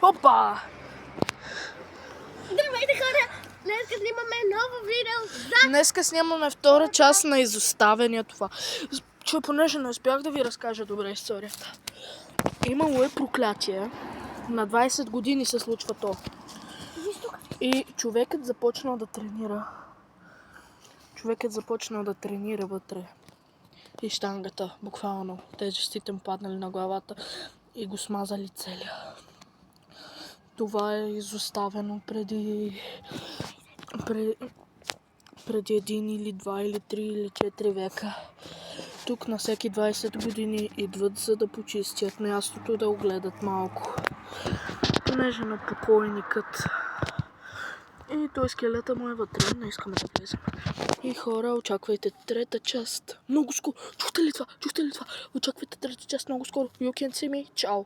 Опа! Здравейте хора! Днеска снимаме ново видео Днеска снимаме втора част на изоставения това. Че понеже не успях да ви разкажа добре историята. Имало е проклятие. На 20 години се случва то. И човекът започнал да тренира. Човекът започнал да тренира вътре. И щангата, буквално, тежестите му паднали на главата и го смазали целия. Това е изоставено преди един или два или 3 или 4 века. Тук на всеки 20 години идват, за да почистят мястото, да огледат малко. Понеже на покойникът. И той скелета му е вътре, не искаме да влезем. И хора, очаквайте трета част. Много скоро. Чухте ли това? Очаквайте трета част много скоро. You can see me. Чао!